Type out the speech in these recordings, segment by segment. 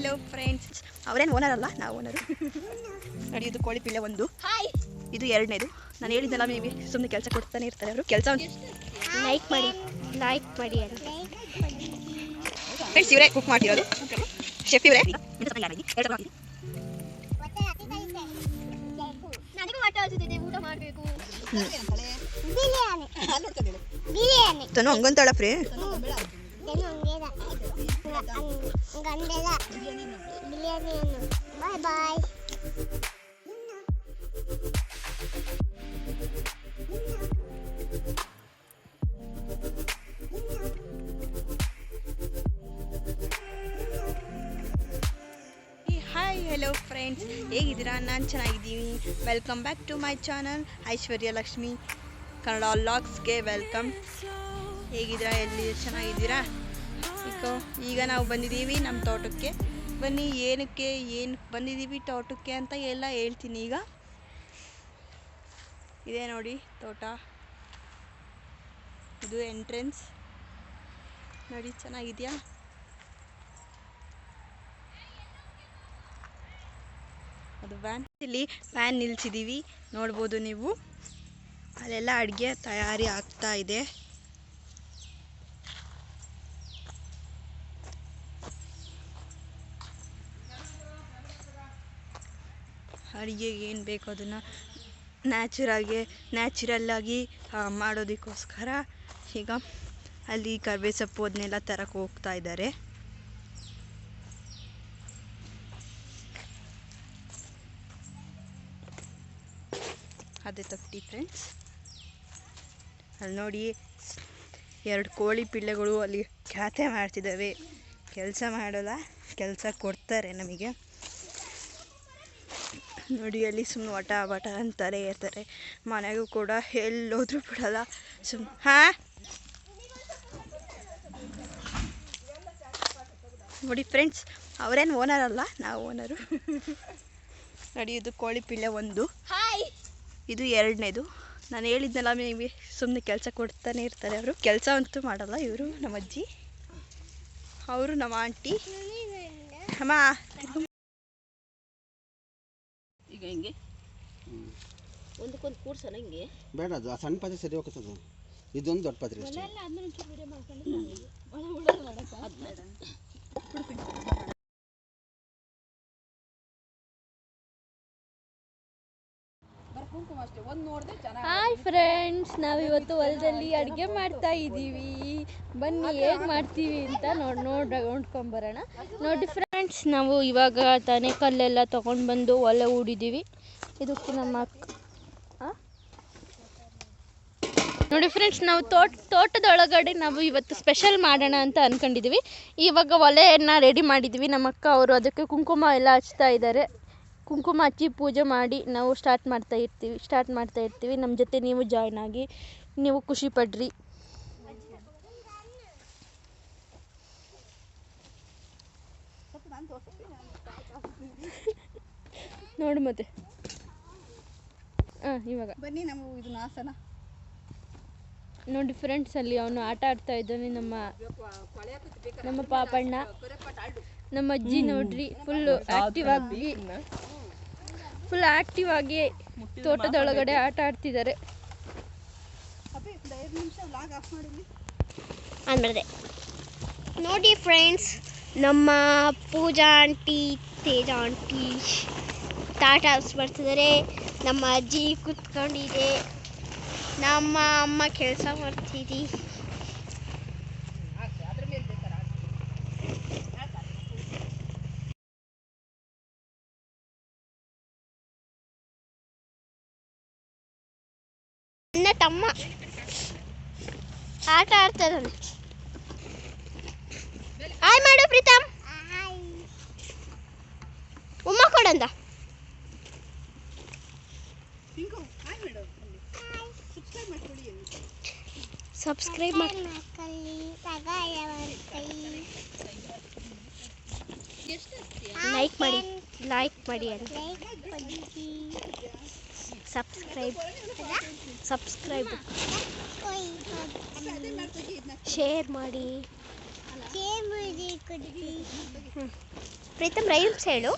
Hello friends, ಅವರೇನು owner ಅಲ್ಲ, ನಾವು ಓನರು. ನೋಡಿ, ಇದು ಕೋಳಿ ಪಿಳ್ಳೆ ಒಂದು, ಇದು ಎರಡನೇದು. ನಾನು ಹೇಳಿದ್ದೆಲ್ಲ, ನೀವು ಸುಮ್ಮನೆ ಕೆಲಸ ಕೊಡ್ತಾನೆ ಇರ್ತಾರೆ ಅವರು. ಕೆಲಸ ಲೈಕ್ ಮಾಡಿ ಫ್ರೆಂಡ್ಸ್, ಇವರೇ ಕುಕ್ ಮಾಡ್ತಿರೋದು, ಶೆಫ್ ಇವರೇ. ತನು ಹಂಗಂತಾಳ ಫ್ರೇ. Bye bye. Hi, hello friends, ಹೇಗಿದ್ದೀರಾ? ನಾನು ಚೆನ್ನಾಗಿದ್ದೀನಿ. Welcome back to my channel Aishwarya Lakshmi Kannada ವ್ಲಾಗ್ಸ್ಗೆ ವೆಲ್ಕಮ್. ಹೇಗಿದ್ದೀರಾ? ಎಲ್ಲಿ ಚೆನ್ನಾಗಿದ್ದೀರಾ? ಈಗ ನಾವು ಬಂದಿದ್ದೀವಿ ನಮ್ಮ ತೋಟಕ್ಕೆ. ಬನ್ನಿ, ಏನು ಬಂದಿದ್ದೀವಿ ತೋಟಕ್ಕೆ ಅಂತ ಎಲ್ಲ ಹೇಳ್ತೀನಿ. ಈಗ ಇದೇ ನೋಡಿ ತೋಟ, ಇದು ಎಂಟ್ರೆನ್ಸ್ ನೋಡಿ, ಚೆನ್ನಾಗಿದೆಯಾ? ಅದು ವ್ಯಾನ್. ಇಲ್ಲಿ ವ್ಯಾನ್ ನಿಲ್ಸಿದ್ದೀವಿ, ನೋಡ್ಬೋದು ನೀವು. ಅಲ್ಲೆಲ್ಲ ಅಡುಗೆ ತಯಾರಿ ಆಗ್ತಾ ಇದೆ. ಅಡುಗೆಗೆ ಏನು ಬೇಕು ಅದನ್ನು ನ್ಯಾಚುರಲ್ ಆಗಿ ಮಾಡೋದಕ್ಕೋಸ್ಕರ ಈಗ ಅಲ್ಲಿ ಕರಿಬೇವು ಸೊಪ್ಪು ಅದನ್ನೆಲ್ಲ ತರಕ್ಕೆ ಹೋಗ್ತಾ ಇದ್ದಾರೆ. ಅದೇ ತಟ್ಟಿ ಫ್ರೆಂಡ್ಸ್. ಅಲ್ಲಿ ನೋಡಿ, 2 ಕೋಳಿ ಪಿಳ್ಳೆಗಳು ಅಲ್ಲಿ ಖ್ಯಾತೆ ಮಾಡ್ತಿದ್ದಾವೆ. ಕೆಲಸ ಮಾಡೋಲ್ಲ, ಕೆಲಸ ಕೊಡ್ತಾರೆ ನಮಗೆ. ನೋಡಿ, ಅಲ್ಲಿ ಸುಮ್ಮನೆ ವಟ ಅಂತಾರೆ ಇರ್ತಾರೆ. ಮನೆಗೂ ಕೂಡ ಎಲ್ಲೋದ್ರೂ ಬಿಡಲ್ಲ. ನೋಡಿ ಫ್ರೆಂಡ್ಸ್, ಅವರೇನು ಓನರ್ ಅಲ್ಲ, ನಾವು ಓನರು. ನೋಡಿ, ಇದು ಕೋಳಿ ಪಿಳ್ಳೆ ಒಂದು, ಇದು ಎರಡನೇದು. ನಾನು ಹೇಳಿದ್ನಲ್ಲ, ನೀವು ಸುಮ್ಮನೆ ಕೆಲಸ ಕೊಡ್ತಾನೆ ಇರ್ತಾರೆ ಅವರು. ಕೆಲಸ ಅಂತೂ ಮಾಡಲ್ಲ ಇವರು. ನಮ್ಮ ಅಜ್ಜಿ, ಅವರು ನಮ್ಮ ಆಂಟಿ. ಅಮ್ಮ, ಈಗ ಹಿಂಗೆ ಒಂದಕ್ಕೊಂದು ಕೂರ್ಸೋಣ. ಹಿಂಗೆ ಬೇಡ, ಅದು ಆ ಸಣ್ಣ ಪಾತ್ರೆ ಸರಿ ಹೋಗ್ತದೆ. ಇದೊಂದು ದೊಡ್ಡ ಪಾತ್ರೆ ಅಷ್ಟೇ. ಹಾಯ್ ಫ್ರೆಂಡ್ಸ್, ನಾವಿವತ್ತು ಹೊಲದಲ್ಲಿ ಅಡುಗೆ ಮಾಡ್ತಾ ಇದ್ದೀವಿ. ಬನ್ನಿ, ಹೇಗೆ ಮಾಡ್ತೀವಿ ಅಂತ ನೋಡ್ಕೊಂಬರೋಣ. ನೋಡಿ ಫ್ರೆಂಡ್ಸ್, ನಾವು ಇವಾಗ ತಾನೇ ಕಲ್ಲೆಲ್ಲ ತೊಗೊಂಡು ಬಂದು ಒಲೆ ಹೂಡಿದ್ದೀವಿ. ಇದಕ್ಕೆ ನಮ್ಮ ನೋಡಿ ಫ್ರೆಂಡ್ಸ್, ನಾವು ತೋಟದೊಳಗಡೆ ನಾವು ಇವತ್ತು ಸ್ಪೆಷಲ್ ಮಾಡೋಣ ಅಂತ ಅಂದ್ಕೊಂಡಿದ್ದೀವಿ. ಇವಾಗ ಒಲೆಯನ್ನು ರೆಡಿ ಮಾಡಿದ್ದೀವಿ. ನಮ್ಮ ಅಕ್ಕ ಅವರು ಅದಕ್ಕೆ ಕುಂಕುಮ ಎಲ್ಲ ಹಚ್ತಾ ಇದ್ದಾರೆ. ಕುಂಕುಮ ಹಚ್ಚಿ ಪೂಜೆ ಮಾಡಿ ನಾವು ಸ್ಟಾರ್ಟ್ ಮಾಡ್ತಾ ಇರ್ತೀವಿ. ನಮ್ಮ ಜೊತೆ ನೀವು ಜಾಯ್ನ್ ಆಗಿ, ನೀವು ಖುಷಿ ಪಡ್ರಿ. ನೋಡು ಮತ್ತೆ. ಇವಾಗ ಬನ್ನಿ, ನಾವು ಇದನ್ನ ಆಸನ. ನೋಡಿ ಫ್ರೆಂಡ್ಸ್, ಅಲ್ಲಿ ಅವನು ಆಟ ಆಡ್ತಾ ಇದ್ದಾನೆ, ನಮ್ಮ ಪಾಪಣ್ಣ. ನಮ್ಮ ಅಜ್ಜಿ ನೋಡ್ರಿ, ಫುಲ್ ಆಕ್ಟಿವ್ ಆಗಿ ತೋಟದೊಳಗಡೆ ಆಟ ಆಡ್ತಿದ್ದಾರೆ. ನೋಡಿ ಫ್ರೆಂಡ್ಸ್, ನಮ್ಮ ಪೂಜಾ ಆಂಟಿ, ತೇಜ ಆಂಟಿ ತಾಟ ಬರ್ತಿದ್ದಾರೆ. ನಮ್ಮ ಅಜ್ಜಿ ಕೂತ್ಕೊಂಡಿದೆ, ನಮ್ಮ ಅಮ್ಮ ಕೆಲಸ ಮಾಡ್ತಿದ್ದಿ. ನನ್ನ ತಮ್ಮ ಆಟ ಆಡ್ತಾನೆ. ಹಾಯ್ ಮಾಡು ಪ್ರೀತಮ್. ಉಮ್ಮ ಕೊಡಂದ. ಸಬ್ಸ್ಕ್ರೈಬ್ ಮಾಡಿ, ಲೈಕ್ ಮಾಡಿ ಸಬ್ಸ್ಕ್ರೈಬ್ ಶೇರ್ ಮಾಡಿ. ಪ್ರೀತಮ್ ರೈಮ್ಸ್ ಹೇಳು.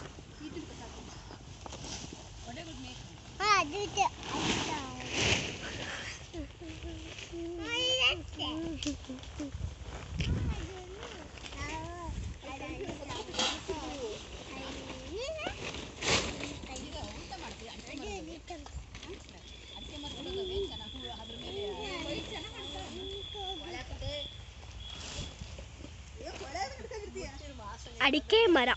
ಅಡಿಕೆ ಮರ,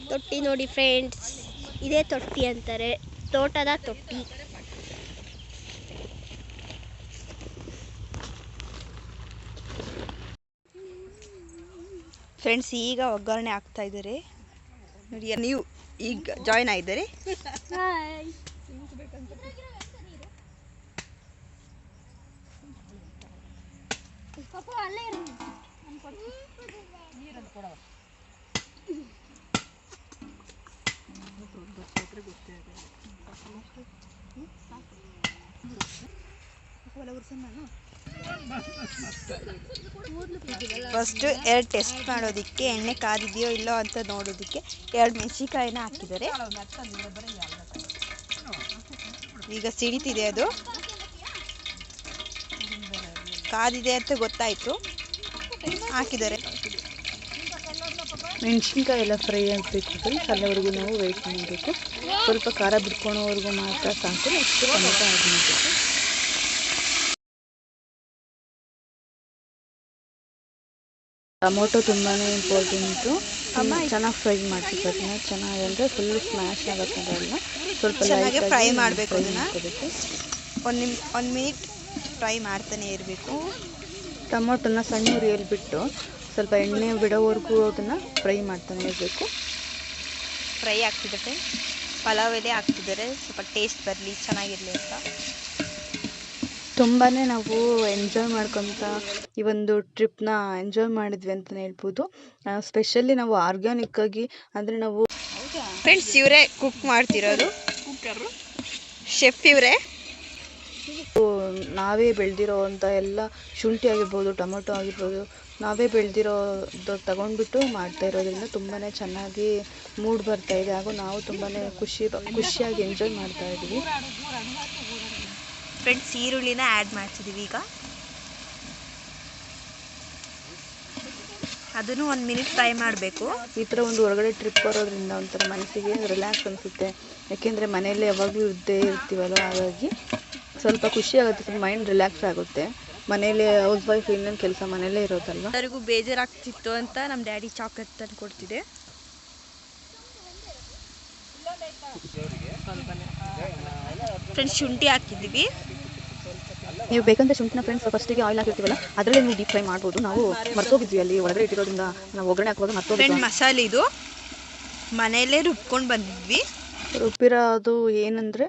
ತೊಟ್ಟಿ ನೋಡಿ ಫ್ರೆಂಡ್ಸ್, ಇದೇ ತೊಟ್ಟಿ ಅಂತಾರೆ, ತೋಟದ ತೊಟ್ಟಿ. ಫ್ರೆಂಡ್ಸ್ ಈಗ ಒಗ್ಗರಣೆ ಹಾಕ್ತಾ ಇದ್ದಾರೆ ನೋಡಿ. ನೀವು ಈಗ ಜಾಯ್ನ್ ಆಗಿದ್ದಾರೆ. ಫಸ್ಟ್ 2 ಟೆಸ್ಟ್ ಮಾಡೋದಕ್ಕೆ ಎಣ್ಣೆ ಕಾದಿದೆಯೋ ಇಲ್ಲೋ ಅಂತ ನೋಡೋದಕ್ಕೆ 2 ಮೆಣಸಿಕಾಯಿನ ಹಾಕಿದ್ದಾರೆ. ಈಗ ಸಿಡಿತಿದೆ, ಅದು ಕಾದಿದೆ ಅಂತ ಗೊತ್ತಾಯ್ತು, ಹಾಕಿದ್ದಾರೆ. ಮೆಣಸಿನ್ಕಾಯಿ ಎಲ್ಲ ಫ್ರೈ ಆಗಬೇಕು ಫ್ರೆಂಡ್ಸ್, ಅಲ್ಲಿವರೆಗೂ ನಾವು ವೆಯ್ಟ್ ಮಾಡಬೇಕು. ಸ್ವಲ್ಪ ಖಾರ ಬಿಟ್ಕೊಳೋವರೆಗೂ ಮಾತ್ರ ಸಾಕು. ನೆಕ್ಸ್ಟ್ ಟೊಮೆಟೊ ಆ್ಯಡ್ ಮಾಡಬೇಕು. ಟೊಮೊಟೊ ತುಂಬಾ ಇಂಪಾರ್ಟೆಂಟು. ಚೆನ್ನಾಗಿ ಫ್ರೈ ಮಾಡಬೇಕು. ಅದನ್ನ ಚೆನ್ನಾಗಿ ಅಂದರೆ ಫುಲ್ ಸ್ಮ್ಯಾಶ್ ಆಗೋಕ್ಕಾಗಲ್ಲ, ಸ್ವಲ್ಪ ಚೆನ್ನಾಗಿ ಫ್ರೈ ಮಾಡಬೇಕು. ಅದನ್ನು 1 ಮಿನಿಟ್ ಫ್ರೈ ಮಾಡ್ತಾನೆ ಇರಬೇಕು. ಟೊಮೊಟೊನ ಸಣ್ಣ ಉರಿಯಲ್ಲಿ ಬಿಟ್ಟು ಸ್ವಲ್ಪ ಎಣ್ಣೆ ಬಿಡೋವರೆಗೂ ಅದನ್ನು ಫ್ರೈ ಮಾಡ್ತಾನೆ ಇರಬೇಕು. ಫ್ರೈ ಆಗ್ತಿದ್ದಾರೆ, ಪಲಾವ್ ಎಲೆ ಹಾಕ್ತಿದ್ದಾರೆ ಸ್ವಲ್ಪ ಟೇಸ್ಟ್ ಬರಲಿ, ಚೆನ್ನಾಗಿರಲಿ ಅಂತ. ತುಂಬಾ ನಾವು ಎಂಜಾಯ್ ಮಾಡ್ಕೊತ ಈ ಒಂದು ಟ್ರಿಪ್ನ ಎಂಜಾಯ್ ಮಾಡಿದ್ವಿ ಅಂತಲೇ ಹೇಳ್ಬೋದು. ಸ್ಪೆಷಲಿ ನಾವು ಆರ್ಗ್ಯಾನಿಕ್ಕಾಗಿ ಅಂದರೆ ನಾವು ಫ್ರೆಂಡ್ಸ್ ಇವರೇ ಕುಕ್ ಮಾಡ್ತಿರೋದು, ಶೆಫ್ ಇವರೇ. ನಾವೇ ಬೆಳೆದಿರೋ ಅಂಥ ಎಲ್ಲ ಶುಂಠಿ ಆಗಿರ್ಬೋದು, ಟೊಮೊಟೊ ಆಗಿರ್ಬೋದು, ನಾವೇ ಬೆಳೆದಿರೋದು ತಗೊಂಡ್ಬಿಟ್ಟು ಮಾಡ್ತಾ ಇರೋದ್ರಿಂದ ತುಂಬಾ ಚೆನ್ನಾಗಿ ಮೂಡ್ ಬರ್ತಾಯಿದೆ. ಹಾಗೂ ನಾವು ತುಂಬಾ ಖುಷಿಯಾಗಿ ಎಂಜಾಯ್ ಮಾಡ್ತಾ ಇದ್ದೀವಿ. ಫ್ರೆಂಡ್ಸ್ ಈರುಳ್ಳಿನ ಆ್ಯಡ್ ಮಾಡ್ತಿದ್ದೀವಿ ಈಗ. ಅದನ್ನು 1 ಮಿನಿಟ್ ಫ್ರೈ ಮಾಡಬೇಕು. ಈ ಥರ ಒಂದು ಹೊರಗಡೆ ಟ್ರಿಪ್ ಬರೋದ್ರಿಂದ ಒಂಥರ ಮನಸ್ಸಿಗೆ ರಿಲ್ಯಾಕ್ಸ್ ಅನಿಸುತ್ತೆ. ಯಾಕೆಂದರೆ ಮನೆಯಲ್ಲೇ ಯಾವಾಗಲೂ ಇದ್ದೇ ಇರ್ತೀವಲ್ಲ, ಹಾಗಾಗಿ ಸ್ವಲ್ಪ ಖುಷಿ ಆಗುತ್ತೆ, ಸ್ವಲ್ಪ ಮೈಂಡ್ ರಿಲ್ಯಾಕ್ಸ್ ಆಗುತ್ತೆ. ಮನೇಲಿ ಹೌಸ್ ವೈಫ್ ಇನ್ನೊಂದು ಕೆಲಸ ಮನೇಲೇ ಇರೋದಲ್ವ. ಎಲ್ಲರಿಗೂ ಬೇಜಾರಾಗ್ತಿತ್ತು ಅಂತ ನಮ್ಮ ಡ್ಯಾಡಿ ಚಾಕ್ಲೇಟ್ ತಂದು ಕೊಡ್ತಿದ್ದೆ. ಫ್ರೆಂಡ್ಸ್ ಶುಂಠಿ ಹಾಕಿದ್ದೀವಿ. ನೀವು ಬೇಕಂತ ಶುಂಠಿನ ಫ್ರೆಂಡ್ಸ್ ಫಸ್ಟಿಗೆ ಆಯಿಲ್ ಹಾಕಿರ್ತೀವಲ್ಲ, ಅದರಲ್ಲಿ ನೀವು ಡೀಪ್ ಫ್ರೈ ಮಾಡ್ಬೋದು. ನಾವು ಮರ್ತೋಗಿದ್ವಿ, ಅಲ್ಲಿ ಒಳಗಡೆ ಇಟ್ಟಿರೋದ್ರಿಂದ ನಾವು ಒಗ್ಗರಣೆ ಹಾಕುವಾಗ ಮರ್ತೋಗಿದ್ವಿ. ಮಸಾಲೆ ಇದು ಮನೆಯಲ್ಲೇ ರುಬ್ಕೊಂಡು ಬಂದಿದ್ವಿ. ರುಬ್ಬಿರೋದು ಏನಂದರೆ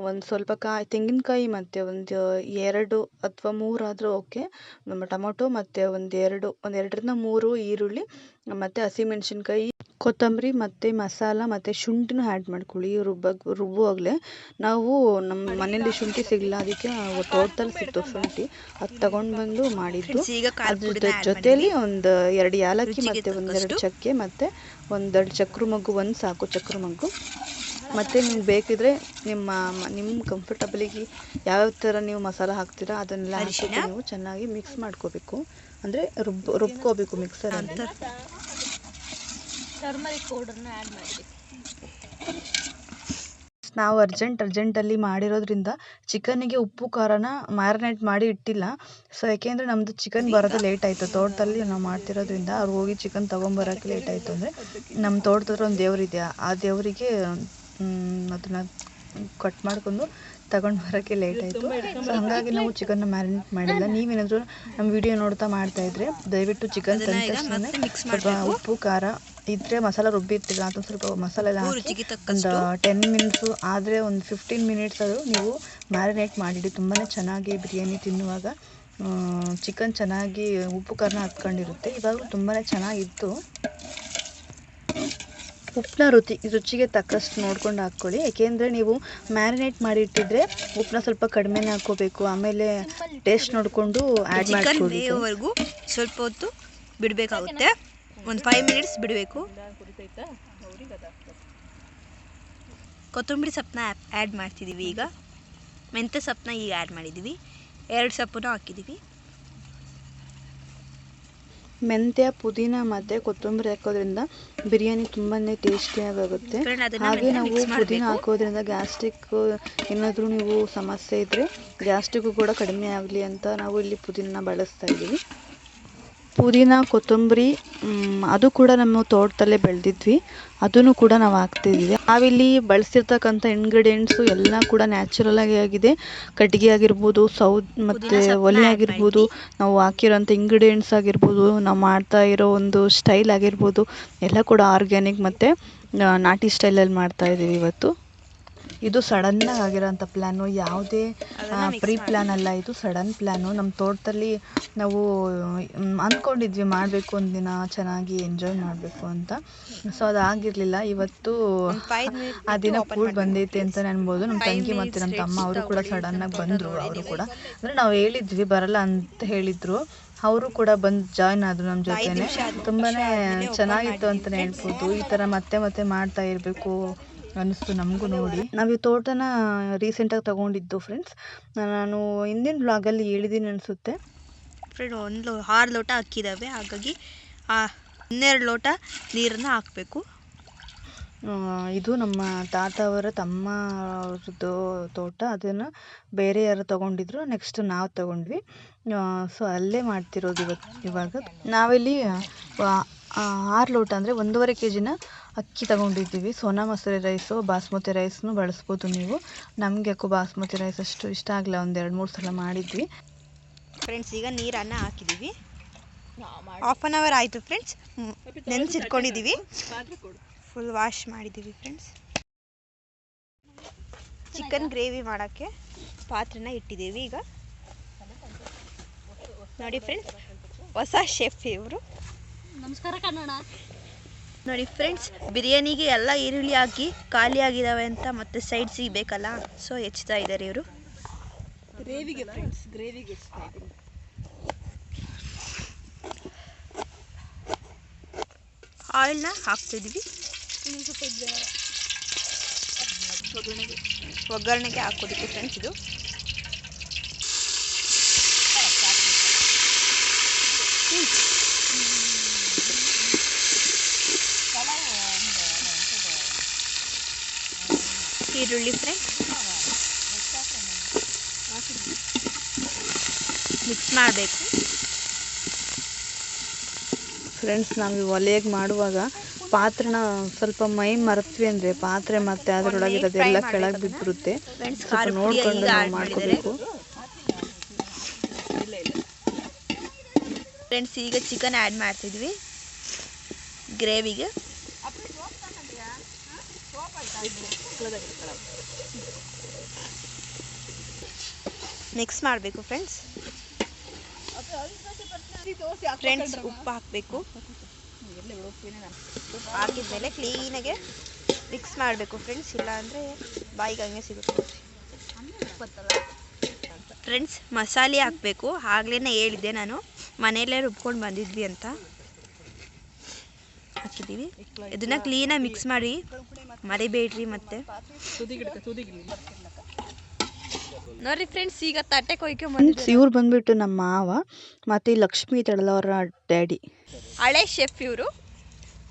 ಒಂದು ಸ್ವಲ್ಪ ತೆಂಗಿನಕಾಯಿ ಮತ್ತು ಒಂದು 2 ಅಥವಾ 3 ಆದರೂ ಓಕೆ, ನಮ್ಮ ಟೊಮೊಟೊ ಮತ್ತು ಒಂದು 2ರಿಂದ 3 ಈರುಳ್ಳಿ ಮತ್ತು ಹಸಿಮೆಣ್ಸಿನ್ಕಾಯಿ, ಕೊತ್ತಂಬರಿ ಮತ್ತು ಮಸಾಲ ಮತ್ತು ಶುಂಠಿನೂ ಆ್ಯಡ್ ಮಾಡ್ಕೊಳ್ಳಿ. ರುಬ್ಬುವಾಗಲೇ ನಾವು ನಮ್ಮ ಮನೇಲಿ ಶುಂಠಿ ಸಿಗಲ್ಲ, ಅದಕ್ಕೆ ತೋಟದಲ್ಲಿ ಸಿಕ್ತು ಶುಂಠಿ, ಅದು ತಗೊಂಡು ಬಂದು ಮಾಡಿದ್ದು. ಅದ್ರ ಜೊತೆಯಲ್ಲಿ ಒಂದು 2 ಏಲಕ್ಕಿ ಮತ್ತು 1-2 ಚಕ್ಕೆ ಮತ್ತು 1 ಚಕ್ರ ಮಗ್ಗು, 1 ಸಾಕು ಚಕ್ರ ಮಗ್ಗು. ಮತ್ತು ನಿಮ್ಗೆ ಬೇಕಿದ್ರೆ ನಿಮ್ಮ ಕಂಫರ್ಟಬಲಿಗೆ ಯಾವ ಥರ ನೀವು ಮಸಾಲ ಹಾಕ್ತೀರಾ ಅದನ್ನೆಲ್ಲ ಹಾಕಿ ನೀವು ಚೆನ್ನಾಗಿ ಮಿಕ್ಸ್ ಮಾಡ್ಕೋಬೇಕು. ಅಂದರೆ ರುಬ್ಕೋಬೇಕು ಮಿಕ್ಸರಲ್ಲಿ. ಟರ್ಮರಿಕ್ ಪೌಡರ್ನ ಆ್ಯಡ್ ಮಾಡಬೇಕು. ನಾವು ಅರ್ಜೆಂಟಲ್ಲಿ ಮಾಡಿರೋದ್ರಿಂದ ಚಿಕನ್ನಿಗೆ ಉಪ್ಪು ಖಾರನ ಮ್ಯಾರಿನೇಟ್ ಮಾಡಿ ಇಟ್ಟಿಲ್ಲ. ಸೊ ಯಾಕೆಂದರೆ ನಮ್ಮದು ಚಿಕನ್ ಬರೋದು ಲೇಟ್ ಆಯಿತು. ತೋಟದಲ್ಲಿ ನಾವು ಮಾಡ್ತಿರೋದ್ರಿಂದ ಅವ್ರು ಹೋಗಿ ಚಿಕನ್ ತೊಗೊಂಬರೋಕ್ಕೆ ಲೇಟ್ ಆಯಿತು. ಅಂದರೆ ನಮ್ಮ ತೋಟದ ಒಂದು ದೇವರಿದೆ, ಆ ದೇವರಿಗೆ ಅದನ್ನು ಕಟ್ ಮಾಡ್ಕೊಂಡು ತಗೊಂಡು ಬರೋಕ್ಕೆ ಲೇಟ್ ಆಯಿತು. ಸೊ ಹಾಗಾಗಿ ನಾವು ಚಿಕನ್ನ ಮ್ಯಾರಿನೇಟ್ ಮಾಡಿಲ್ಲ. ನೀವೇನಾದರೂ ನಮ್ಮ ವಿಡಿಯೋ ನೋಡ್ತಾ ಮಾಡ್ತಾಯಿದ್ರೆ ದಯವಿಟ್ಟು ಚಿಕನ್ ತಂದ ತಕ್ಷಣ ಸ್ವಲ್ಪ ಉಪ್ಪು ಖಾರ ಇದ್ದರೆ ಮಸಾಲ ರುಬ್ಬಿರ್ತೀರ ಅದೊಂದು ಸ್ವಲ್ಪ ಮಸಾಲೆ ಎಲ್ಲ ಹಾಕಿ ಒಂದು 10 ಮಿನಿಟ್ಸು ಆದರೆ ಒಂದು 15 ಮಿನಿಟ್ಸ್ ಆದರೂ ನೀವು ಮ್ಯಾರಿನೇಟ್ ಮಾಡಿಡಿ. ತುಂಬಾ ಚೆನ್ನಾಗಿ ಬಿರಿಯಾನಿ ತಿನ್ನುವಾಗ ಚಿಕನ್ ಚೆನ್ನಾಗಿ ಉಪ್ಪು ಖಾರನ ಹತ್ಕೊಂಡಿರುತ್ತೆ. ಇವಾಗ ತುಂಬಾ ಚೆನ್ನಾಗಿತ್ತು. ಉಪ್ಪನ್ನ ರುಚಿಗೆ ತಕ್ಕಷ್ಟು ನೋಡ್ಕೊಂಡು ಹಾಕ್ಕೊಳ್ಳಿ. ಏಕೆಂದರೆ ನೀವು ಮ್ಯಾರಿನೇಟ್ ಮಾಡಿ ಇಟ್ಟಿದ್ರೆ ಉಪ್ಪನ್ನ ಸ್ವಲ್ಪ ಕಡಿಮೆನೇ ಹಾಕ್ಕೋಬೇಕು. ಆಮೇಲೆ ಟೇಸ್ಟ್ ನೋಡಿಕೊಂಡು ಆ್ಯಡ್ ಚಿಕನ್ ಮಾಡ್ಕೊಳ್ಳಿ. ಬೇಯೋವರೆಗೂ ಸ್ವಲ್ಪ ಹೊತ್ತು ಬಿಡಬೇಕಾಗುತ್ತೆ. ಒಂದು 5 ಮಿನಿಟ್ಸ್ ಬಿಡಬೇಕು. ಕೊತ್ತಂಬರಿ ಸೊಪ್ಪನ್ನ ಆ್ಯಡ್ ಮಾಡ್ತಿದ್ದೀವಿ. ಈಗ ಮೆಂತ್ಯ ಸೊಪ್ಪನ್ನ ಈಗ ಆ್ಯಡ್ ಮಾಡಿದ್ದೀವಿ. 2 ಸೊಪ್ಪನ್ನು ಹಾಕಿದ್ದೀವಿ. ಮೆಂತ್ಯ, ಪುದೀನ ಮತ್ತು ಕೊತ್ತಂಬರಿ ಹಾಕೋದ್ರಿಂದ ಬಿರಿಯಾನಿ ತುಂಬಾ ಟೇಸ್ಟಿಯಾಗುತ್ತೆ. ಹಾಗೆ ನಾವು ಪುದೀನ ಹಾಕೋದ್ರಿಂದ ಗ್ಯಾಸ್ಟ್ರಿಕ್ ಏನಾದರೂ ನೀವು ಸಮಸ್ಯೆ ಇದ್ದರೆ ಗ್ಯಾಸ್ಟ್ರಿಕ್ಕು ಕೂಡ ಕಡಿಮೆ ಆಗಲಿ ಅಂತ ನಾವು ಇಲ್ಲಿ ಪುದೀನ ಬಳಸ್ತಾ ಇದ್ದೀವಿ. ಪುದೀನ, ಕೊತ್ತಂಬರಿ ಅದು ಕೂಡ ನಮ್ಮ ತೋಟದಲ್ಲೇ ಬೆಳೆದಿದ್ವಿ. ಅದನ್ನು ಕೂಡ ನಾವು ಹಾಕ್ತಿದ್ದೀವಿ. ನಾವಿಲ್ಲಿ ಬಳಸಿರ್ತಕ್ಕಂಥ ಇಂಗ್ರೀಡಿಯೆಂಟ್ಸು ಎಲ್ಲ ಕೂಡ ನ್ಯಾಚುರಲ್ ಆಗಿದೆ. ಕಟ್ಟಿಗೆ ಆಗಿರ್ಬೋದು, ಮತ್ತು ಒಲೆ ಆಗಿರ್ಬೋದು, ನಾವು ಹಾಕಿರೋಂಥ ಇಂಗ್ರೀಡಿಯೆಂಟ್ಸ್ ಆಗಿರ್ಬೋದು, ನಾವು ಮಾಡ್ತಾ ಇರೋ ಒಂದು ಸ್ಟೈಲ್ ಆಗಿರ್ಬೋದು, ಎಲ್ಲ ಕೂಡ ಆರ್ಗ್ಯಾನಿಕ್ ಮತ್ತು ನಾಟಿ ಸ್ಟೈಲಲ್ಲಿ ಮಾಡ್ತಾ ಇದ್ದೀವಿ ಇವತ್ತು. ಇದು ಸಡನ್ನಾಗಿ ಆಗಿರೋಂಥ ಪ್ಲ್ಯಾನು, ಯಾವುದೇ ಪ್ರೀ ಪ್ಲ್ಯಾನ್ ಅಲ್ಲ. ಇದು ಸಡನ್ ಪ್ಲ್ಯಾನು. ನಮ್ಮ ತೋಟದಲ್ಲಿ ನಾವು ಅಂದ್ಕೊಂಡಿದ್ವಿ ಮಾಡಬೇಕು ಒಂದಿನ ಚೆನ್ನಾಗಿ ಎಂಜಾಯ್ ಮಾಡಬೇಕು ಅಂತ. ಸೊ ಅದಾಗಿರಲಿಲ್ಲ. ಇವತ್ತು ಆ ದಿನ ಕೂಡ್ ಬಂದೈತೆ ಅಂತಲೇ ಅನ್ಬೋದು. ನಮ್ಮ ತಂಗಿ ಮತ್ತು ನಮ್ಮ ತಮ್ಮ ಅವರು ಕೂಡ ಸಡನ್ನಾಗಿ ಬಂದರು. ಅವರು ಕೂಡ ಅಂದರೆ ನಾವು ಹೇಳಿದ್ವಿ ಬರಲ್ಲ ಅಂತ ಹೇಳಿದರು. ಅವರು ಕೂಡ ಬಂದು ಜಾಯ್ನ್ ಆದರು ನಮ್ಮ ಜೊತೆನೇ. ತುಂಬಾ ಚೆನ್ನಾಗಿತ್ತು ಅಂತಲೇ ಹೇಳ್ಬೋದು. ಈ ಥರ ಮತ್ತೆ ಮಾಡ್ತಾ ಇರಬೇಕು ಅನ್ನಿಸ್ತು ನಮಗೂ ನೋಡಿ. ನಾವು ಈ ತೋಟನ ರೀಸೆಂಟಾಗಿ ತೊಗೊಂಡಿದ್ದು ಫ್ರೆಂಡ್ಸ್. ನಾನು ಹಿಂದಿನ ಬ್ಲಾಗಲ್ಲಿ ಹೇಳಿದ್ದೀನಿ ಅನಿಸುತ್ತೆ. ಫ್ರೆಂಡ್ 6 ಲೋಟ ಅಕ್ಕಿದ್ದಾವೆ. ಹಾಗಾಗಿ 12 ಲೋಟ ನೀರನ್ನು ಹಾಕಬೇಕು. ಇದು ನಮ್ಮ ತಾತ ಅವರ ತಮ್ಮ ಅವ್ರದ್ದು ತೋಟ. ಅದನ್ನು ಬೇರೆ ಯಾರು ತೊಗೊಂಡಿದ್ರು. ನೆಕ್ಸ್ಟ್ ನಾವು ತೊಗೊಂಡ್ವಿ. ಸೊ ಅಲ್ಲೇ ಮಾಡ್ತಿರೋದು ಇವಾಗ. ನಾವಿಲ್ಲಿ 6 ಲೋಟ ಅಂದರೆ 1.5 kg ಅಕ್ಕಿ ತೊಗೊಂಡಿದ್ದೀವಿ. ಸೋನಾ ಮಸೂರಿ ರೈಸು, ಬಾಸ್ಮತಿ ರೈಸ್ನು ಬಳಸ್ಬೋದು ನೀವು. ನಮಗೆ ಯಾಕೋ ಬಾಸ್ಮತಿ ರೈಸ್ ಅಷ್ಟು ಇಷ್ಟ ಆಗಲ್ಲ. 2-3 ಸಲ ಮಾಡಿದ್ವಿ. ಫ್ರೆಂಡ್ಸ್ ಈಗ ನೀರನ್ನು ಹಾಕಿದ್ದೀವಿ. 1/2 ಅವರ್ ಆಯಿತು ಫ್ರೆಂಡ್ಸ್. ನೆನೆಸಿಟ್ಕೊಂಡಿದ್ದೀವಿ. ಫುಲ್ ವಾಶ್ ಮಾಡಿದ್ದೀವಿ ಫ್ರೆಂಡ್ಸ್. ಚಿಕನ್ ಗ್ರೇವಿ ಮಾಡೋಕ್ಕೆ ಪಾತ್ರೆನ ಇಟ್ಟಿದ್ದೀವಿ. ಈಗ ನೋಡಿ ಫ್ರೆಂಡ್ಸ್, ಹೊಸ ಶೆಫ್ ಇವರು. ನಮಸ್ಕಾರ ಕನ್ನಡ. ನೋಡಿ ಫ್ರೆಂಡ್ಸ್, ಬಿರಿಯಾನಿಗೆ ಎಲ್ಲ ಈರುಳ್ಳಿ ಹಾಕಿ ಖಾಲಿ ಆಗಿದ್ದಾವೆ ಅಂತ ಮತ್ತೆ ಸೈಡ್ ಸಿಗಬೇಕಲ್ಲ, ಸೊ ಹೆಚ್ಚುತ್ತಾ ಇದ್ದಾರೆ ಇವರು. ಗ್ರೇವಿಗೆ ಫ್ರೆಂಡ್ಸ್, ಗ್ರೇವಿಗೆ ಆಯಿಲ್ನ ಹಾಕ್ತಿದ್ದೀವಿ. ಒಗ್ಗರಣೆಗೆ ಹಾಕೋದಕ್ಕೆ ಫ್ರೆಂಡ್ಸ್ ಇದು. ಈರುಳ್ಳಿ ಫ್ರೆಂಡ್ಸ್ ಮಿಕ್ಸ್ ಮಾಡಬೇಕು. ಫ್ರೆಂಡ್ಸ್, ನಾವು ಒಲೆಗೆ ಮಾಡುವಾಗ ಪಾತ್ರೆನ ಸ್ವಲ್ಪ ಮೈ ಮರೆತ್ವಿ ಅಂದರೆ ಪಾತ್ರೆ ಮತ್ತು ಅದರೊಳಗಿರೋದೆಲ್ಲ ಕೆಳಗೆ ಬಿದ್ದಿರುತ್ತೆ. ಸ್ವಲ್ಪ ನೋಡ್ಕೊಂಡು ನಾವು ಮಾಡ್ಕೋಬೇಕು. ಫ್ರೆಂಡ್ಸ್ ಈಗ ಚಿಕನ್ ಆ್ಯಡ್ ಮಾಡ್ತಿದ್ವಿ ಗ್ರೇವಿಗೆ. ಮಿಕ್ಸ್ ಮಾಡಬೇಕು ಫ್ರೆಂಡ್ಸ್. ಉಪ್ಪು ಹಾಕಬೇಕು. ಹಾಕಿದ್ಮೇಲೆ ಕ್ಲೀನಾಗೆ ಮಿಕ್ಸ್ ಮಾಡಬೇಕು ಫ್ರೆಂಡ್ಸ್, ಇಲ್ಲ ಅಂದರೆ ಬಾಯಿಗೆ ಹಂಗೆ ಸಿಗುತ್ತೆ. ಫ್ರೆಂಡ್ಸ್ ಮಸಾಲೆ ಹಾಕಬೇಕು. ಆಗಲೇ ಹೇಳಿದ್ದೆ ನಾನು, ಮನೆಯಲ್ಲೇ ರುಬ್ಕೊಂಡು ಬಂದಿದ್ವಿ ಅಂತ. ಹಾಕಿದ್ದೀವಿ. ಇದನ್ನು ಕ್ಲೀನಾಗಿ ಮಿಕ್ಸ್ ಮಾಡಿ ಮರಿಬೇಡ್ರಿ. ಮತ್ತೆ ನೋಡ್ರಿ ಫ್ರೆಂಡ್ಸ್, ಈಗ ತಟ್ಟೆ ಕೊಯ್ಕೊಂಡ್ಬಂದು ಇವ್ರು ಬಂದ್ಬಿಟ್ಟು ನಮ್ಮ ಮಾವ ಮತ್ತು ಈ ಲಕ್ಷ್ಮಿ ಇದ್ದಾಳಲ್ಲ ಅವರ ಡ್ಯಾಡಿ, ಹಳೆ ಶೆಫ್ ಇವರು.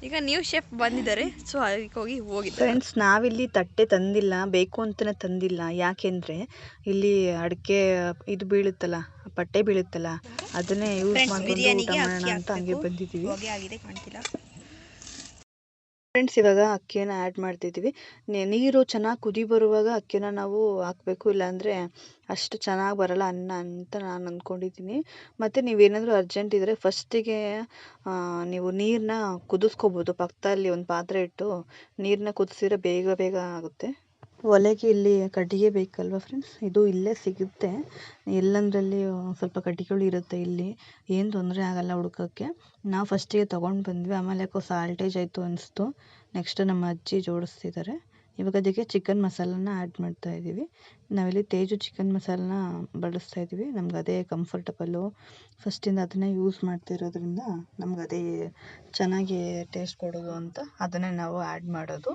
ಈಗ ನ್ಯೂ ಶೆಫ್ ಬಂದಿದ್ದಾರೆ, ಸೊ ಅದಕ್ಕೆ ಹೋಗಿದ್ದಾರೆ. ಫ್ರೆಂಡ್ಸ್, ನಾವಿಲ್ಲಿ ತಟ್ಟೆ ತಂದಿಲ್ಲ, ಬೇಕು ಅಂತಲೇ ತಂದಿಲ್ಲ. ಯಾಕೆಂದರೆ ಇಲ್ಲಿ ಅಡಿಕೆ ಇದು ಬೀಳುತ್ತಲ್ಲ, ಪಟ್ಟೆ ಬೀಳುತ್ತಲ್ಲ, ಅದನ್ನೇ ಯೂಸ್ ಮಾಡ್ಕೊಂಡು ಊಟ ಮಾಡೋಣ ಅಂತ ಹಂಗೆ ಬಂದಿದ್ದೀವಿ. ಆಗಿದೆ ಕಾಣ್ತಿಲ್ಲ ಫ್ರೆಂಡ್ಸ್. ಇವಾಗ ಅಕ್ಕಿಯನ್ನು ಆ್ಯಡ್ ಮಾಡ್ತಿದ್ದೀವಿ. ನೀರು ಚೆನ್ನಾಗಿ ಕುದಿ ಬರುವಾಗ ಅಕ್ಕಿನ ನಾವು ಹಾಕಬೇಕು, ಇಲ್ಲಾಂದರೆ ಅಷ್ಟು ಚೆನ್ನಾಗಿ ಬರಲ್ಲ ಅನ್ನ ಅಂತ ನಾನು ಅಂದ್ಕೊಂಡಿದ್ದೀನಿ. ಮತ್ತು ನೀವೇನಾದರೂ ಅರ್ಜೆಂಟ್ ಇದ್ದರೆ ಫಸ್ಟಿಗೆ ನೀವು ನೀರನ್ನ ಕುದಿಸ್ಕೋಬೋದು. ಪಕ್ಕದಲ್ಲಿ ಒಂದು ಪಾತ್ರೆ ಇಟ್ಟು ನೀರನ್ನ ಕುದಿಸಿದ್ರೆ ಬೇಗ ಆಗುತ್ತೆ. ಒಲೆಗೆ ಇಲ್ಲಿ ಕಟ್ಟಿಗೆ ಬೇಕಲ್ವ ಫ್ರೆಂಡ್ಸ್, ಇದು ಇಲ್ಲೇ ಸಿಗುತ್ತೆ. ಎಲ್ಲಂದರಲ್ಲಿ ಸ್ವಲ್ಪ ಕಟ್ಟಿಗೆಗಳು ಇರುತ್ತೆ. ಇಲ್ಲಿ ಏನು ತೊಂದರೆ ಆಗಲ್ಲ ಹುಡ್ಕೋಕ್ಕೆ. ನಾವು ಫಸ್ಟಿಗೆ ತೊಗೊಂಡು ಬಂದ್ವಿ, ಆಮೇಲೆ ಯಾಕೋ ಸಾಲ್ಟೇಜ್ ಆಯಿತು ಅನಿಸ್ತು. ನೆಕ್ಸ್ಟ್ ನಮ್ಮ ಅಜ್ಜಿ ಜೋಡಿಸ್ತಿದ್ದಾರೆ. ಇವಾಗ ಅದಕ್ಕೆ ಚಿಕನ್ ಮಸಾಲನ ಆ್ಯಡ್ ಮಾಡ್ತಾ ಇದ್ದೀವಿ. ನಾವಿಲ್ಲಿ ತೇಜು ಚಿಕನ್ ಮಸಾಲನ ಬಳಸ್ತಾ ಇದ್ದೀವಿ. ನಮ್ಗೆ ಅದೇ ಕಂಫರ್ಟಬಲ್ಲು. ಫಸ್ಟಿಂದ ಅದನ್ನೇ ಯೂಸ್ ಮಾಡ್ತಿರೋದ್ರಿಂದ ನಮ್ಗೆ ಅದೇ ಚೆನ್ನಾಗಿ ಟೇಸ್ಟ್ ಕೊಡೋದು ಅಂತ ಅದನ್ನೇ ನಾವು ಆ್ಯಡ್ ಮಾಡೋದು.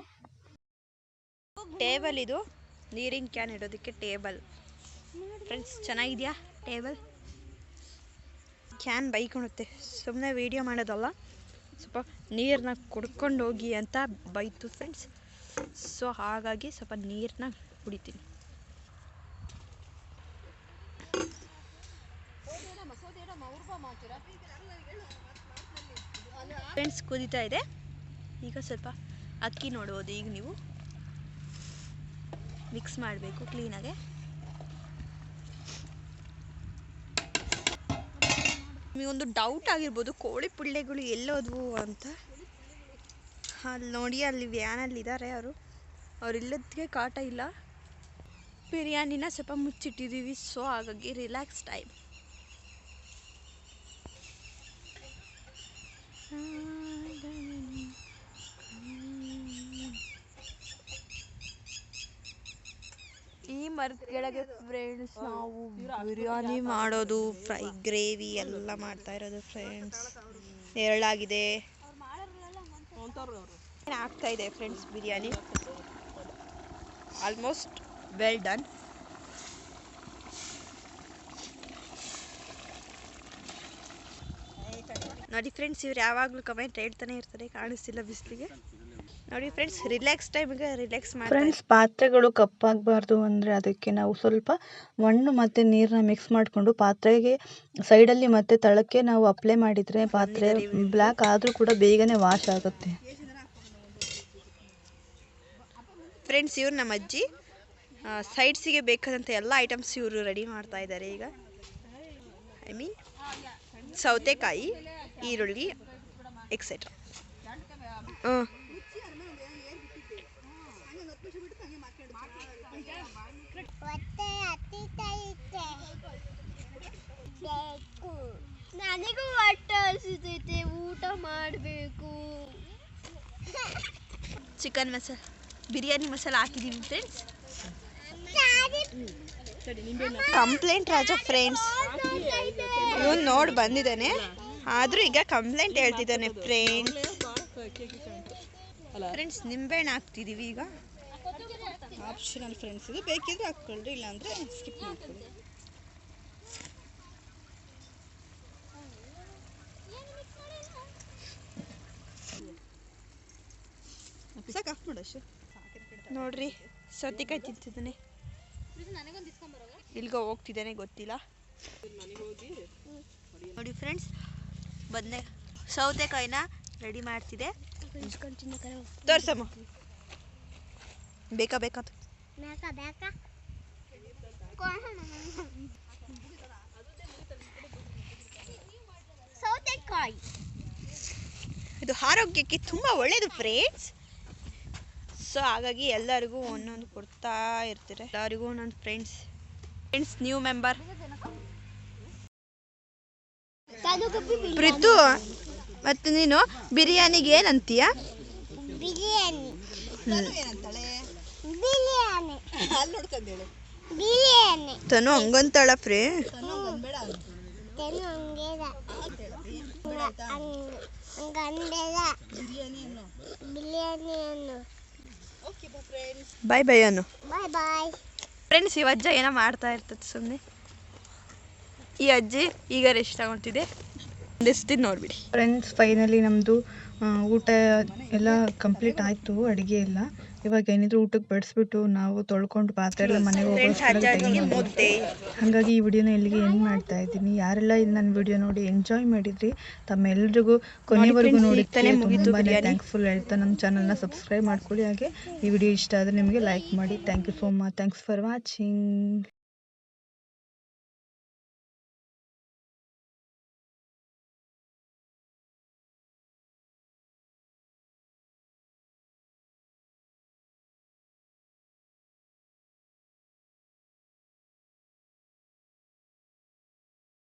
ಟೇಬಲ್ ಇದು ನೀರಿನ ಕ್ಯಾನ್ ಇಡೋದಕ್ಕೆ ಟೇಬಲ್. ಫ್ರೆಂಡ್ಸ್ ಚೆನ್ನಾಗಿದೆಯಾ ಟೇಬಲ್? ಕ್ಯಾನ್ ಬೈಕೊಳುತ್ತೆ, ಸುಮ್ಮನೆ ವೀಡಿಯೋ ಮಾಡೋದಲ್ಲ, ಸ್ವಲ್ಪ ನೀರನ್ನ ಕುಡ್ಕೊಂಡು ಹೋಗಿ ಅಂತ ಬೈತು ಫ್ರೆಂಡ್ಸ್. ಸೊ ಹಾಗಾಗಿ ಸ್ವಲ್ಪ ನೀರನ್ನ ಕುಡಿತೀನಿ. ಫ್ರೆಂಡ್ಸ್ ಕುದೀತಾ ಇದೆ. ಈಗ ಸ್ವಲ್ಪ ಅಕ್ಕಿ ನೋಡ್ಬೋದು. ಈಗ ನೀವು ಮಿಕ್ಸ್ ಮಾಡಬೇಕು ಕ್ಲೀನಾಗೆ. ನಿಮಗೊಂದು ಡೌಟ್ ಆಗಿರ್ಬೋದು, ಕೋಳಿ ಪುಳ್ಳೆಗಳು ಎಲ್ಲೋದ್ವು ಅಂತ. ಅಲ್ಲಿ ನೋಡಿ, ಅಲ್ಲಿ ವ್ಯಾನಲ್ಲಿ ಇದ್ದಾರೆ ಅವ್ರು ಇಲ್ಲದಕ್ಕೆ ಕಾಟ ಇಲ್ಲ. ಬಿರಿಯಾನಿನ ಸ್ವಲ್ಪ ಮುಚ್ಚಿಟ್ಟಿದ್ದೀವಿ. ಸೊ ಹಾಗಾಗಿ ರಿಲ್ಯಾಕ್ಸ್ ಟೈಮ್. ಈ ಮರದ ಕೆಳಗೆ ಫ್ರೆಂಡ್ಸ್ ನಾವು ಬಿರಿಯಾನಿ ಮಾಡೋದು, ಫ್ರೈ ಗ್ರೇವಿ ಎಲ್ಲ ಮಾಡ್ತಾ ಇರೋದು ಫ್ರೆಂಡ್ಸ್. ಎರಳಾಗಿದೆ, ಆಗ್ತಾ ಇದೆ friends biryani. Almost well done. ನೋಡಿ ಫ್ರೆಂಡ್ಸ್, ಇವ್ರು ಯಾವಾಗಲೂ ಕಮೆಂಟ್ ಹೇಳ್ತಾನೆ ಇರ್ತಾರೆ, ಕಾಣಿಸ್ತಿಲ್ಲ ಬಿಸಿಲಿಗೆ. ನೋಡಿ ಫ್ರೆಂಡ್ಸ್, ರಿಲ್ಯಾಕ್ಸ್ ಟೈಮಿಗೆ ರಿಲ್ಯಾಕ್ಸ್ ಮಾಡಿ. ಫ್ರೆಂಡ್ಸ್, ಪಾತ್ರೆಗಳು ಕಪ್ಪಾಗಬಾರ್ದು ಅಂದರೆ ಅದಕ್ಕೆ ನಾವು ಸ್ವಲ್ಪ ಮಣ್ಣು ಮತ್ತು ನೀರನ್ನ ಮಿಕ್ಸ್ ಮಾಡಿಕೊಂಡು ಪಾತ್ರೆಗೆ ಸೈಡಲ್ಲಿ ಮತ್ತು ತಳಕ್ಕೆ ನಾವು ಅಪ್ಲೈ ಮಾಡಿದರೆ ಪಾತ್ರೆ ಬ್ಲ್ಯಾಕ್ ಆದರೂ ಕೂಡ ಬೇಗನೆ ವಾಶ್ ಆಗುತ್ತೆ. ಫ್ರೆಂಡ್ಸ್, ಇವ್ರು ನಮ್ಮ ಅಜ್ಜಿ. ಸೈಡ್ಸಿಗೆ ಬೇಕಾದಂಥ ಎಲ್ಲ ಐಟಮ್ಸ್ ಇವರು ರೆಡಿ ಮಾಡ್ತಾ ಇದ್ದಾರೆ ಈಗ. ಐ ಮೀನ್ ಸೌತೆಕಾಯಿ, ಈರುಳ್ಳಿ ಎಕ್ಸೆಟ್ರಾ. ನನಗೂ ಹೊಟ್ಟೆ ಹಸಿತೈತೆ, ಊಟ ಮಾಡಬೇಕು. ಚಿಕನ್ ಮಸಾಲ, ಬಿರಿಯಾನಿ ಮಸಾಲ ಹಾಕಿದ್ದೀವಿ ಫ್ರೆಂಡ್ಸ್. ಕಂಪ್ಲೇಂಟ್ ರಾಜ ಫ್ರೆಂಡ್ಸ್, ಇವನು ನೋಡಿ ಬಂದಿದ್ದಾನೆ, ಆದರೂ ಈಗ ಕಂಪ್ಲೇಂಟ್ ಹೇಳ್ತಿದ್ದಾನೆ ಫ್ರೆಂಡ್ಸ್. ಫ್ರೆಂಡ್ಸ್, ನಿಂಬೆಹಣ್ಣು ಹಾಕ್ತಿದ್ದೀವಿ ಈಗ. ಆಪ್ಷನಲ್ ಫ್ರೆಂಡ್ಸ್, ಇದು ಬೇಕಿದ್ರೆ ಹಾಕ್ಕೊಳ್ರಿ, ಇಲ್ಲಾಂದರೆ ಸ್ಕಿಪ್ ಮಾಡ್ಕೊಳ್ಳಿ. ನೋಡ್ರಿ, ಸೌತೆಕಾಯಿ ತಿಂತಿದ್ದಾನೆ. ಇಲ್ಗೋ ಹೋಗ್ತಿದ್ದಾನೆ ಗೊತ್ತಿಲ್ಲ. ನೋಡಿ ಫ್ರೆಂಡ್ಸ್, ಬಂದೆ ಸೌತೆಕಾಯಿನ ರೆಡಿ ಮಾಡ್ತಿದೆ. ತೋರ್ಸಮ್ಮ, ಬೇಕಾ ಬೇಕಂತ. ಸೌತೆಕಾಯಿ ಇದು ಆರೋಗ್ಯಕ್ಕೆ ತುಂಬ ಒಳ್ಳೆಯದು ಫ್ರೆಂಡ್ಸ್. ಸೊ ಹಾಗಾಗಿ ಎಲ್ಲರಿಗೂ ಒಂದೊಂದು ಕೊಡ್ತಾ ಇರ್ತಾರೆ, ಎಲ್ಲರಿಗೂ ಒಂದೊಂದು. ಫ್ರೆಂಡ್ಸ್ ನ್ಯೂ ಮೆಂಬರ್ ಪ್ರೀತು, ಮತ್ತು ನೀನು ಬಿರಿಯಾನಿಗೆ ಏನಂತೀಯ? ಬಿರಿಯಾನಿ ತನು ಹಂಗಂತಾಳ ಫ್ರೆಂಡ್. ಬಾಯ್ ಬಾಯ್ ಅನ್ನು. ಫ್ರೆಂಡ್ಸ್, ಈ ಅಜ್ಜ ಏನೋ ಮಾಡ್ತಾ ಇರ್ತದೆ ಸುಮ್ಮನೆ. ಈ ಅಜ್ಜಿ ಈಗ ರೆಸ್ಟ್ ತಗೊಳ್ತಿದೆ. ರೆಸ್ಟ್ ನೋಡ್ಬಿಡಿ ಫ್ರೆಂಡ್ಸ್. ಫೈನಲಿ ನಮ್ಮದು ಊಟ ಎಲ್ಲ ಕಂಪ್ಲೀಟ್ ಆಯಿತು, ಅಡುಗೆ ಎಲ್ಲ. ಇವಾಗ ಏನಿದ್ರು ಊಟಕ್ಕೆ ಬಡಿಸ್ಬಿಟ್ಟು ನಾವು ತೊಳ್ಕೊಂಡು ಪಾತ್ರೆ ಎಲ್ಲ ಮನೆಗೆ ಹೋಗೋಷ್ಟರಲ್ಲಿ ಹಾಗಾಗಿ ಈ ವಿಡಿಯೋನ ಇಲ್ಲಿಗೆ ಎಂಡ್ ಮಾಡ್ತಾ ಇದ್ದೀನಿ. ಯಾರೆಲ್ಲ ಇದು ನನ್ನ ವಿಡಿಯೋ ನೋಡಿ ಎಂಜಾಯ್ ಮಾಡಿದ್ರಿ, ತಮ್ಮೆಲ್ಲರಿಗೂ ಕೊನೆವರೆಗೂ ನೋಡಿರ್ತಾನೆ ತುಂಬಾ ಥ್ಯಾಂಕ್ಫುಲ್ ಹೇಳ್ತಾ ನಮ್ಮ ಚಾನಲ್ನ ಸಬ್ಸ್ಕ್ರೈಬ್ ಮಾಡ್ಕೊಳ್ಳಿ. ಹಾಗೆ ಈ ವಿಡಿಯೋ ಇಷ್ಟ ಆದರೆ ನಿಮಗೆ ಲೈಕ್ ಮಾಡಿ. Thank you so much. Thanks for watching.